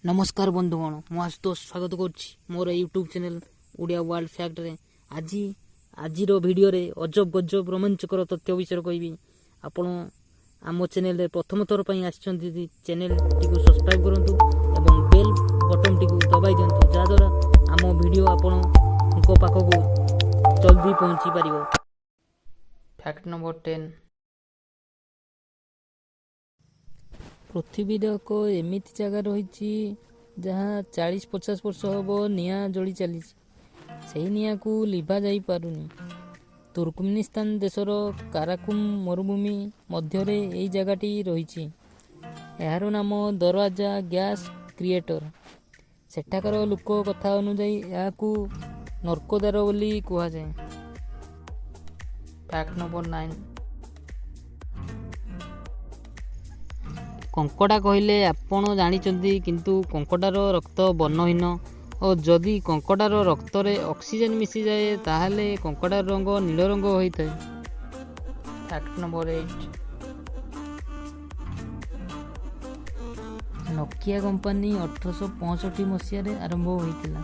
नमस्कार बंधुगण मु आशुतोष स्वागत करुच्ची मोर YouTube channel Odia world fact रे आज वीडियो रे अजब गजब रोमांचकर तथ्य विषय कहबी। आपण आम चैनल रे प्रथम थर पई आछंती चैनल टिकु सब्सक्राइब करंतु एवं बेल बटन टिकु दबाई दियंतु जा द्वारा आम वीडियो आपण को पाखकु जल्दी पहुंची परिबो। फैक्ट नंबर 10 पृथ्वी एक एमती जगह रही जहाँ 40-50 वर्ष हम निआ जली चली से निआ को लिभा जा पारुनी। तुर्कमेनिस्तान देशर काराकुम मरुभूमि मध्य यही जगहटी रही यार नाम दरवाजा गैस क्रिएटर। सेठाकर लोक कथा अनुजाई या नर्कद्वार बोली कहुए। फैक्ट नंबर 9 कंकड़ा कहले आपण जानिचंती किंतु कंकड़ार रक्त वर्णहीन और जदि कंकड़ार रक्त रे ऑक्सीजन मिसी जाए ताहले कंकड़ार रंग नील रंग होइଥାଏ। फैक्ट नंबर 8 नोकिया कंपनी 1865 मसीह आरंभ होइतिला।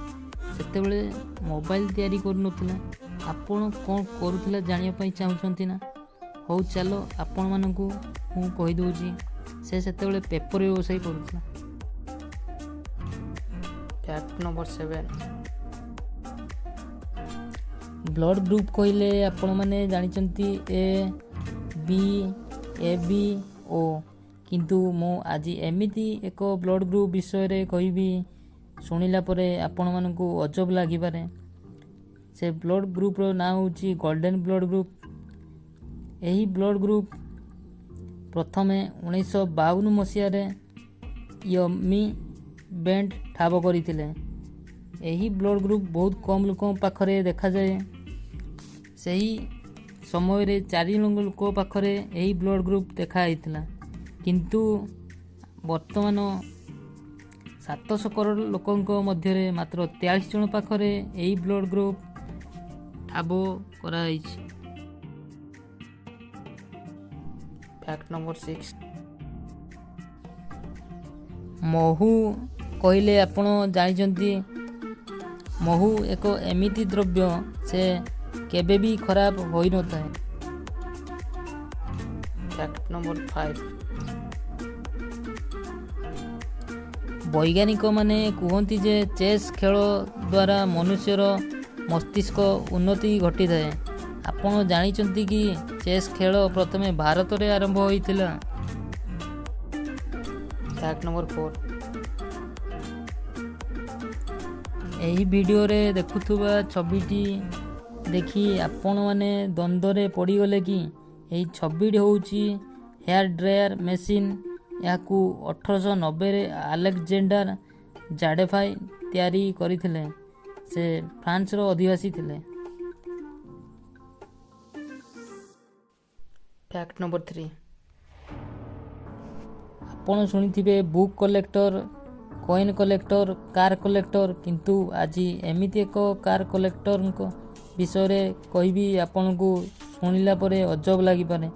सेतेबेले मोबाइल तैयारी करूनथिला। आपण कोन करूथिला जानिया पई चाहुचंती ना? हो चलो आपण मानकू मु कहि दोची से सेतेबेले पेपर व्यवसाय करूथिला। फैक्ट नंबर 7 ब्लड ग्रुप कहले आपण माने जानिचंती A B A B O किंतु मो आज एमिति एक ब्लड ग्रुप विषय रे कहबी सुनिला परे आपण मानकू अजब लागि पारे। से ब्लड ग्रुप रो नाम होची गोल्डन ब्लड ग्रुप। एही ब्लड ग्रुप प्रथमे 1952 मसीह यमी बेंट ठाब करथिले। एही ब्लड ग्रुप बहुत कम लोकों पाखरे देखा जाए। सही समय रे 4 लोक पाखरे एही ब्लड ग्रुप देखा आइतिला किंतु वर्तमान 700 करोड़ लोकों मध्य मात्र 43 जन पाखरे एही ब्लड ग्रुप ठाब कराइछि। फैक्ट नंबर 6 महू कहले आपण जानिचंती महू एक एमिति द्रव्य से केबे भी खराब होई न थाए। फैक्ट नंबर 5 वैज्ञानिक माने कहती जे चेस खेल द्वारा मनुष्यर मस्तिष्क उन्नति घटी थाए। आपण जानिचंती कि चेस खेल प्रथमे भारत रे आरंभ होइतिला। फैक्ट नंबर 4 एही वीडियो रे देखुथुबा छबिटी देखी आपण माने द्वंद्व रे पड़ी गले कि एही छबिटी होउची हेयर ड्रायर मशीन। याकू 1890 रे अलेक्जेंडर जाडेफाई तैयारी करिथिले। से फ्रांस रो अधिवासी थिले। फैक्ट नंबर 3 आपण सुनिथिबे book collector coin collector car collector किंतु आज एमिति एक कार कलेक्टर विषय रे कहबी आपण को सुनिला परे अजब लागि पारे।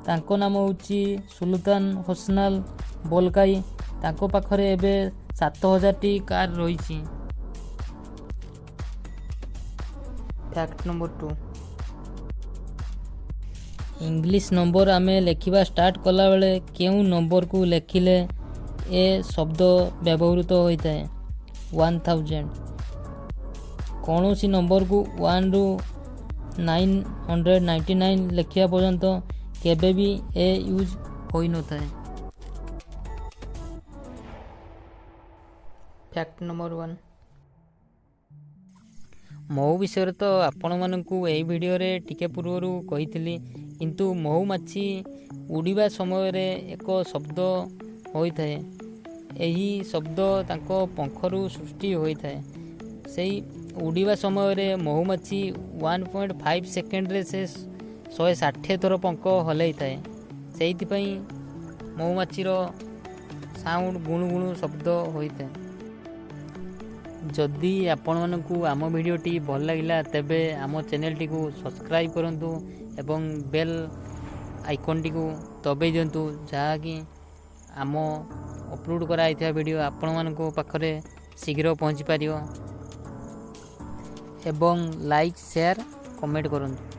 तांको नाम होची सुल्तान होसनाल बोलकाई। तांको पाखरे एबे 7000 टी कार रहिछि। फैक्ट नंबर 2 इंग्लिश नंबर आमे लेखिबा स्टार्ट कला बेले केउ नंबर को लेखिले ए शब्द व्यवहृत होता है 1000। कौनसी नंबर को 1 रु 999 लेखिया पर्यंत केबे भी ए यूज होई न थाए। फैक्ट नंबर 1 महू विषय तो आपण मानकू एही वीडियो रे टिके पूर्वरु कहितली किंतु महुमाछी उड़ीबा समय रे एक शब्द होइथाए। एही शब्द तांको पंखरु सृष्टि होइथाए। सेही उड़ीबा समय रे महुमाछी 1.5 सेकेंड रे से 160 थर पंख हलैथाए। सेहिथि पई महुमाछीर साउंड गुणु गुणु शब्द होइथाए। जदि आपण मानकू आम वीडियोटी भल लागिला तेबे आम चैनल टी को सब्सक्राइब करंतु एवं बेल आइकन टी को दबाई दियंतु जहाँकि आम ଅପଲୋଡ଼ କରାଯାଇଥିବା ଭିଡ଼ିଓ ଆପଣମାନଙ୍କ ପାଖରେ ଶୀଘ୍ର ପହଞ୍ଚିପାରିବ। ଏବଂ ଲାଇକ୍ ସେୟାର କମେଣ୍ଟ କରନ୍ତୁ।